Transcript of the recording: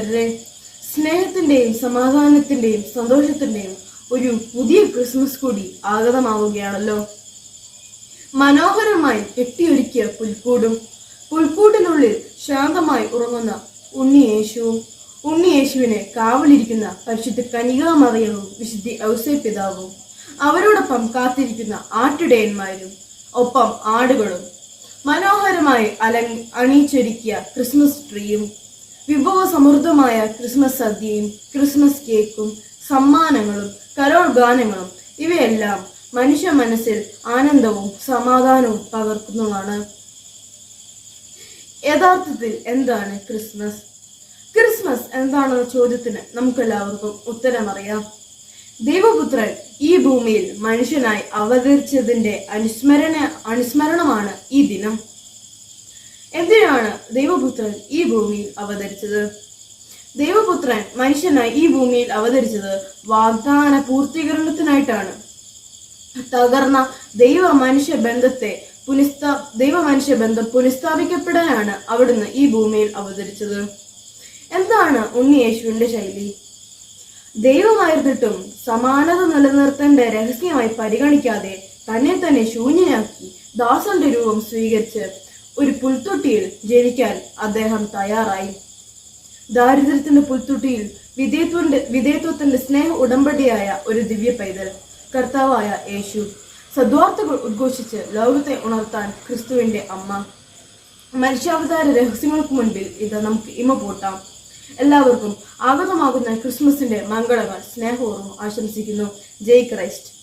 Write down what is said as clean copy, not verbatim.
പ്രിയപ്പെട്ടവരെ, സ്നേഹത്തിന്റെയും സമാധാനത്തിന്റെയും സന്തോഷത്തിന്റെയും ഒരു പുതിയ ക്രിസ്മസ് കൂടി ആഗതമാവുകയാണല്ലോ. മനോഹരമായി കെട്ടിയൊരുക്കിയ പുൽക്കൂട്ടിനുള്ളിൽ ശാന്തമായി ഉറങ്ങുന്ന ഉണ്ണിയേശുവിനെ കാവലിരിക്കുന്ന പരിശുദ്ധ കന്യകാമറിയവും വിശുദ്ധ ഔസേപ്പിതാവും, അവരോടൊപ്പം കാത്തിരിക്കുന്ന ആട്ടിടയന്മാരും ഒപ്പം ആടുകളും, മനോഹരമായി അണിയിച്ചൊരുക്കിയ ക്രിസ്മസ് ട്രീയും, വിഭവസമൃദ്ധമായ ക്രിസ്മസ് സദ്യയും ക്രിസ്മസ് കേക്കും സമ്മാനങ്ങളും കരോൾ ഗാനങ്ങളും ഇവയെല്ലാം മനുഷ്യ മനസ്സിൽ ആനന്ദവും സമാധാനവും പകർക്കുന്നതാണ്. യഥാർത്ഥത്തിൽ എന്താണ് ക്രിസ്മസ്? ക്രിസ്മസ് എന്താണെന്ന ചോദ്യത്തിന് നമുക്കെല്ലാവർക്കും ഉത്തരമറിയാം. ദൈവപുത്രൻ ഈ ഭൂമിയിൽ മനുഷ്യനായി അവതരിച്ചതിന്റെ അനുസ്മരണമാണ് ഈ ദിനം. എന്തിനാണ് ദൈവപുത്രൻ ഈ ഭൂമിയിൽ അവതരിച്ചത്? ദൈവപുത്രൻ മനുഷ്യനായി ഈ ഭൂമിയിൽ അവതരിച്ചത് വാഗ്ദാന പൂർത്തീകരണത്തിനായിട്ടാണ്. തകർന്ന ദൈവ മനുഷ്യ ബന്ധം പുനഃസ്ഥാപിക്കപ്പെടാനാണ് അവിടുന്ന് ഈ ഭൂമിയിൽ അവതരിച്ചത്. എന്താണ് ഉണ്ണിയേശുവിന്റെ ശൈലി? ദൈവമായിരുന്നിട്ടും സമാനത നിലനിർത്തേണ്ട രഹസ്യമായി പരിഗണിക്കാതെ തന്നെ ശൂന്യനാക്കി ദാസന്റെ രൂപം സ്വീകരിച്ച് ഒരു പുൽത്തൊട്ടിയിൽ ജനിക്കാൻ അദ്ദേഹം തയ്യാറായി. ദാരിദ്ര്യത്തിന്റെ പുൽത്തൊട്ടിയിൽ വിധേയത്വത്തിന്റെ സ്നേഹ ഉടമ്പടിയായ ഒരു ദിവ്യ പൈതൽ, കർത്താവായ യേശു. സദ്വാർത്തകൾ ഉദ്ഘോഷിച്ച് ലോകത്തെ ഉണർത്താൻ ക്രിസ്തുവിന്റെ അമ്മ. മനുഷ്യാവതാര രഹസ്യങ്ങൾക്ക് മുൻപിൽ ഇത് നമുക്ക് ഇമ പൂട്ടാം. എല്ലാവർക്കും ആഗതമാകുന്ന ക്രിസ്മസിന്റെ മംഗളങ്ങൾ സ്നേഹപൂർവ്വം ആശംസിക്കുന്നു. ജയ് ക്രൈസ്റ്റ്.